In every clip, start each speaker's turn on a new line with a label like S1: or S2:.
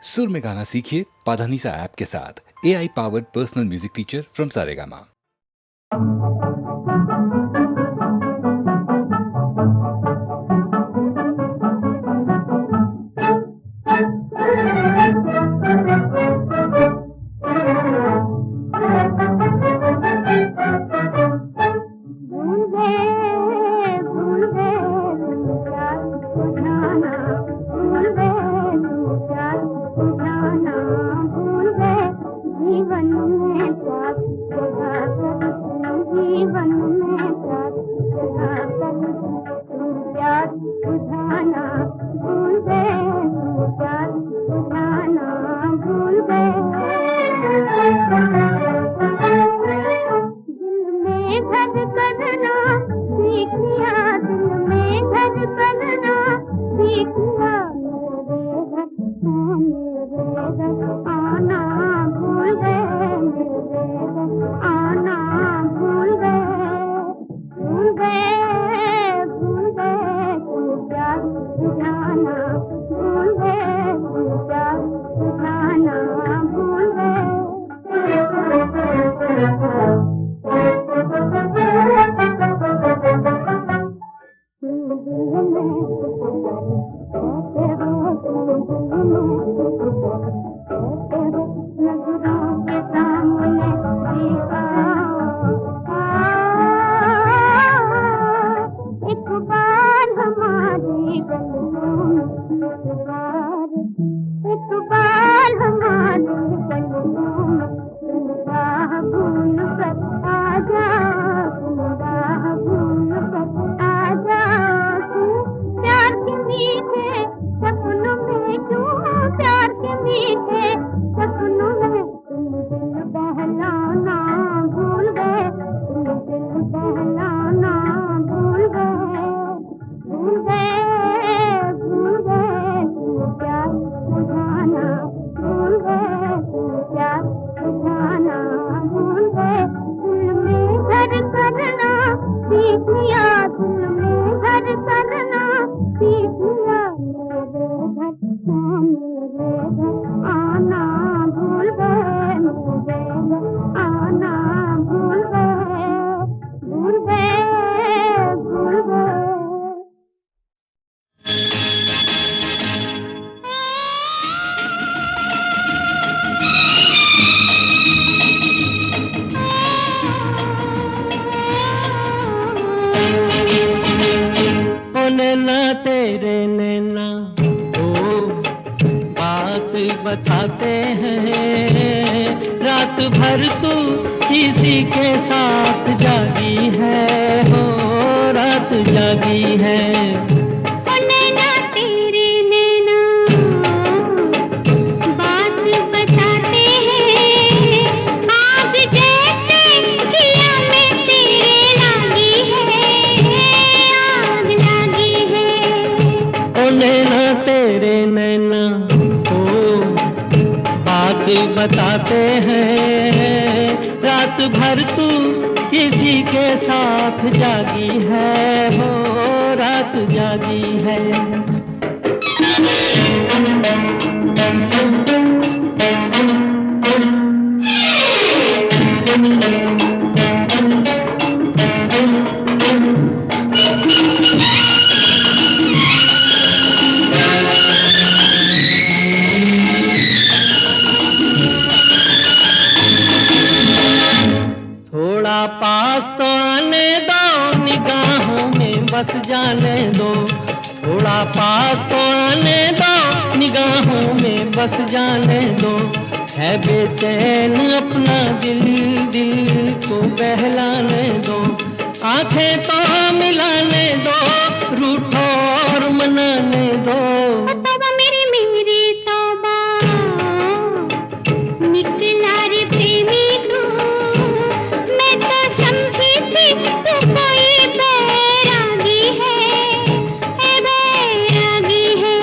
S1: सुर में गाना सीखिए पाधानीसा ऐप के साथ। AI powered personal music teacher from Saregama.
S2: बताते हैं रात भर तू किसी के साथ जागी है, हो रात जागी है।
S3: ओ नैना तेरे नैना बात बताते हैं, आग जैसे जिया में तेरे लागी है, आग लागी है।
S2: ओ नैना तेरे नैना बताते हैं रात भर तू किसी के साथ जागी है, हो रात जागी है। पास तो आने दो, निगाहों में बस जाने दो। थोड़ा पास तो आने दो, निगाहों में बस जाने दो। है बेचैन अपना दिल, दिल को बहलाने दो। आंखें तो मिलाने दो, रूठो और मनाने दो।
S3: तौबा मेरी मेरी तौबा, निकला रे प्रेमी तू। मैं तो समझी थी तू कोई बैरागी है, बैरागी है।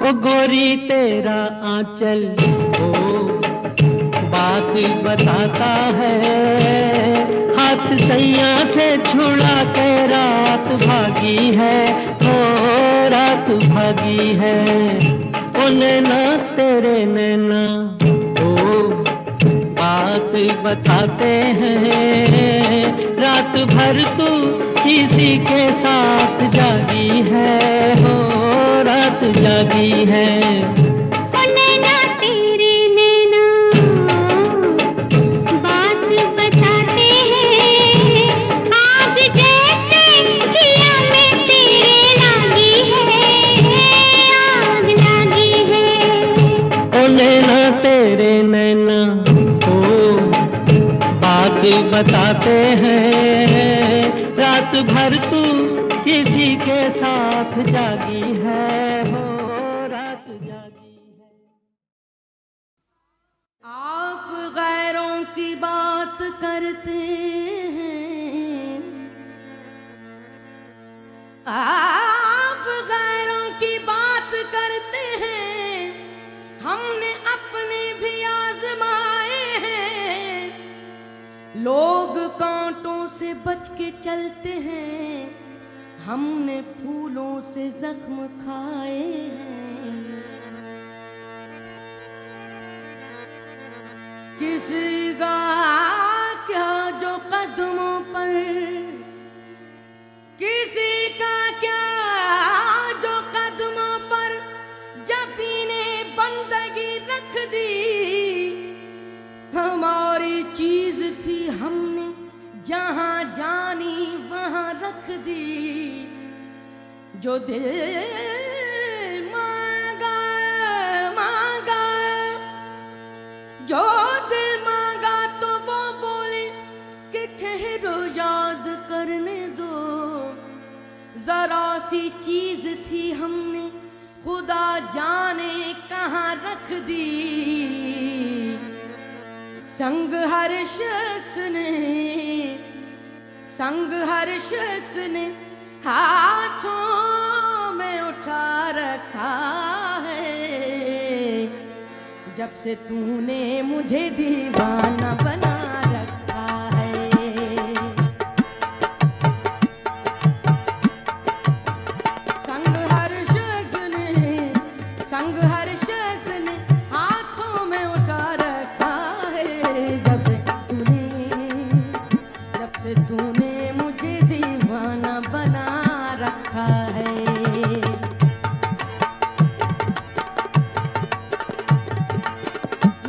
S2: ओ गोरी तेरा आंचल ओ बात बताता है, हाथ सैया से छुड़ा के रात भागी है, ओ रात भागी है। ओ नैना तेरे नैना ओ बात बताते हैं, रात भर तू किसी के साथ जागी है, हो रात जागी है।
S3: ओ नैना तेरे नैना बात बताते हैं, आग जैसे जिया में तेरे लागी है, आग लागी है।
S2: ओ नैना तेरे नैना ओ बात बताते हैं, रात भर तू किसी के साथ जागी है, हो रात जागी है।
S4: आप गैरों की बात करते हैं, आप गैरों की बात करते हैं, हमने अपने भी आजमाए हैं। लोग कांटों से बच के चलते हैं, हमने फूलों से जख्म खाए हैं। किसी का क्या जो कदमों पर, किसी का क्या जो कदमों पर जबी ने बंदगी रख दी। हमारी चीज थी हमने जहां जानी वहां रख दी, जो दिल मांगा मांगा, जो दिल मांगा तो वो बोले कि ठहरो याद करने दो। जरा सी चीज थी हमने खुदा जाने कहाँ रख दी, संग हर शख्स ने, संग हर शख्स ने हाथों में उठा रखा है। जब से तूने मुझे दीवाना बना रखा है। संग हर शख्स ने, संग हर शख्स ने हाथों में उठा रखा है। जब से तूने मुझे दीवाना बना रखा है।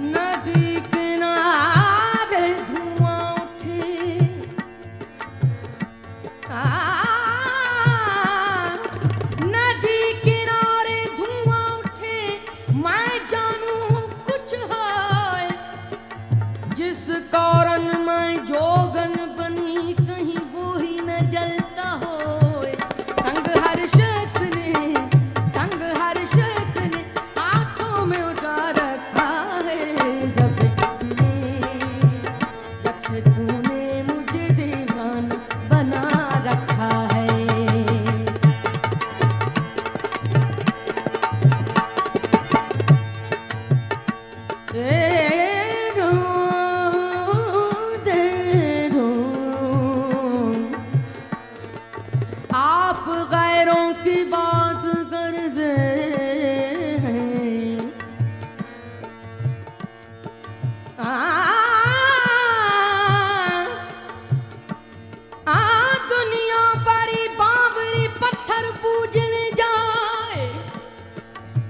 S4: नदी किनारे धुआं उठे, नदी किनारे धुआं उठे, मैं जानू कुछ है जिस कारण मैं जोगन बनी, कहीं वो ही न जलता हो। संग हर शख्स ने, संग हर शख्स ने हाथों में उठा रखा है। जब से तूने मुझे दीवाना बना रखा है। आप गैरों की बात करते हैं, दुनिया बड़ी बावरी पत्थर पूजने जाए,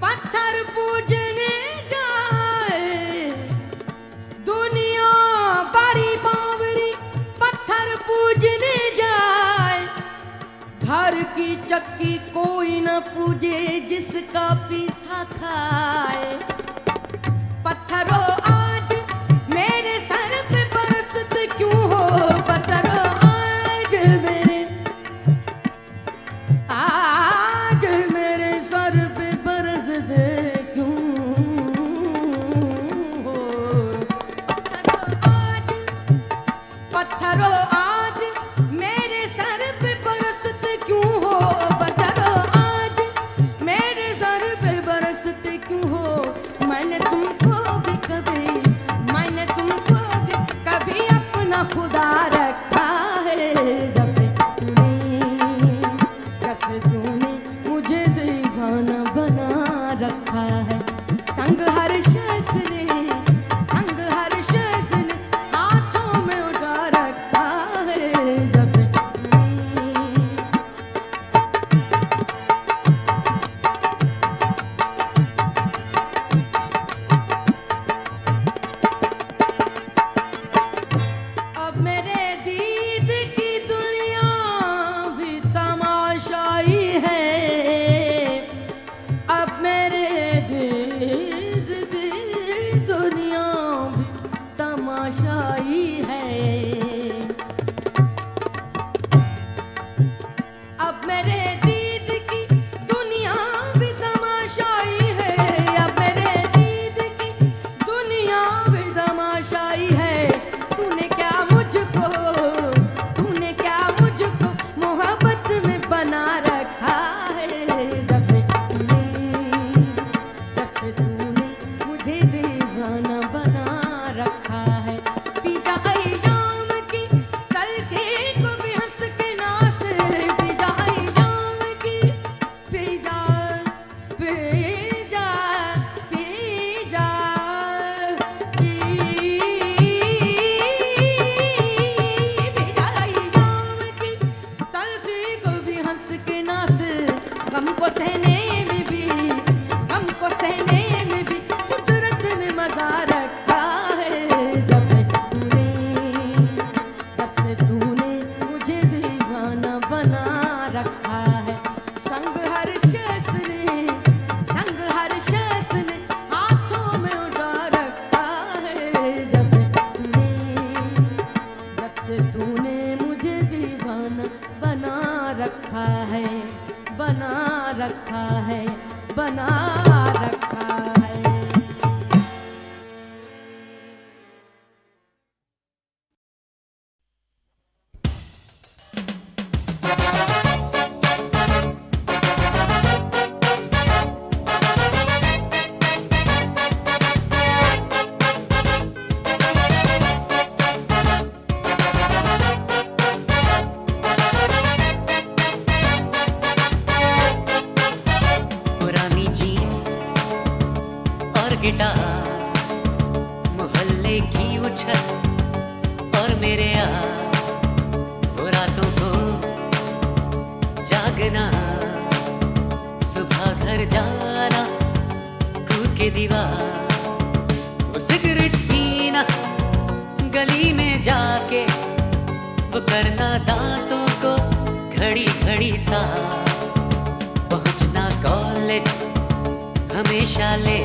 S4: पत्थर पूजने जाए। दुनिया बड़ी बावरी पत्थर पूजने जाए, घर की चक्की कोई न पूजे जिसका पीसा खाए। पत्थरों आज मेरे सर पे बरसते क्यों हो, पत्थरों आज मेरे सर पे बरसते क्यों हो। पत्थरों आज मेरे सर पे बरसते क्यों हो, पत्थरों आज मेरे सर पे बरस गम को सहने में भी, गम को सहने में भी कुदरत ने मजा रखा है। जब से तूने मुझे दीवाना बना रखा है। संग हर शख्स ने हाथों में उठा रखा है। जब से तूने मुझे दीवाना बना रखा है, बना रखा है, बना रखा है।
S5: पुरानी जीन और गिटार, मोहल्ले की उछल और मेरे यार, वो रातों को जागना, सुबह घर जाना, कूद के दीवार, वो सिगरेट पीना गली में जाके, वो करना दांतों को घड़ी घड़ी सा, पहुंचना कॉलेज हमेशा ले,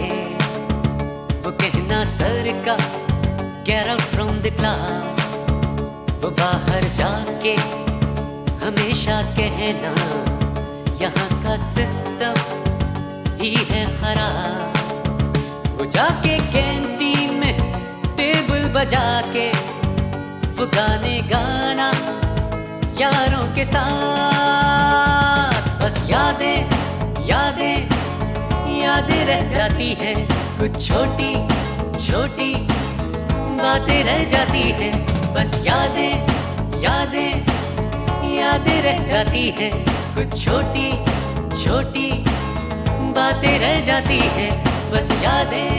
S5: वो कहना सर का get out from the class, वो बाहर जाके हमेशा कहना यहाँ का सिस्टम ही है खराब, वो जाके कैंटीन में टेबल बजा के वो गाने गाना यारों के साथ, बस यादें यादें यादें रह जाती हैं, कुछ छोटी छोटी बातें रह जाती हैं, बस यादें यादें यादें रह जाती हैं, कुछ छोटी छोटी बातें रह जाती हैं, बस यादें।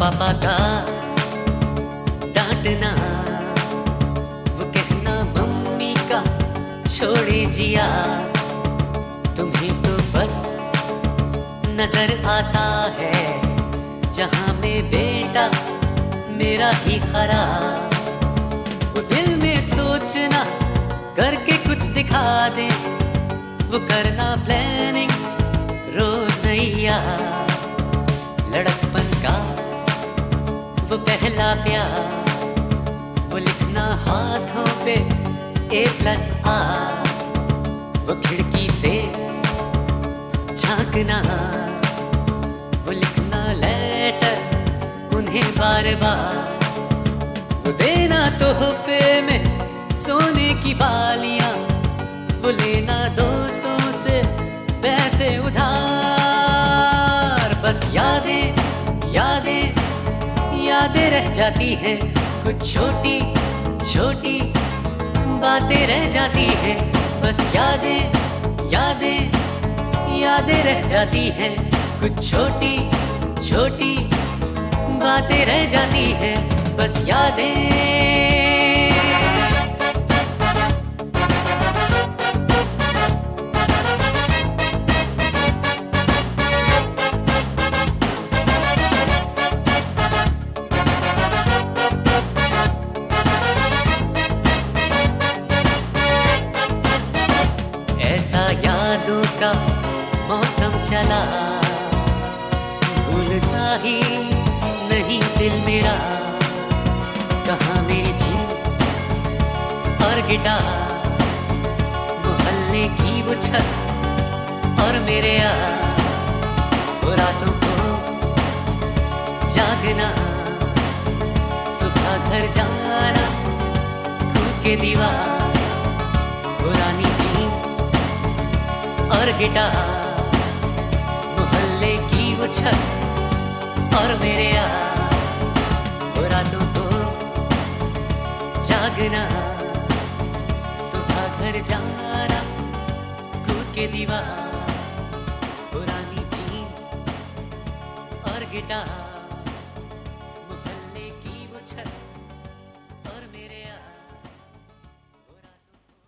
S5: पापा का डांटना, वो कहना मम्मी का छोड़े जिया, तुम्हें तो बस नजर आता है जहां में बेटा मेरा ही खराब, वो दिल में सोचना करके कुछ दिखा दे, वो करना प्लानिंग रोज नैया, लड़कपन का वो पहला प्यार, वो लिखना हाथों पे A+R, वो खिड़की से झांकना, वो लिखना लेटर उन्हें बार बार, वो देना तोहफे में सोने की बालियां, वो लेना दोस्तों से पैसे उधार, बस यादें यादें यादें रह जाती हैं, कुछ छोटी छोटी बातें रह जाती हैं, बस यादें यादें यादें रह जाती हैं, कुछ छोटी छोटी बातें रह जाती हैं, बस यादें। यादों का मौसम चला, भूलता ही नहीं दिल मेरा, कहाँ मेरी जीन और गिटार, मोहल्ले की वो छत और मेरे यार, वो रातों को जागना, सुबह घर जाना, कूद के दीवार, पुरानी जीन और गिटार, मोहल्ले की वो छत और मेरे यार, वो रातों को जागना, घर जाना कूद के दीवार, पुरानी जीन और गिटार, मोहल्ले की वो छत और मेरे यार, वो रातों को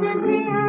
S3: जगह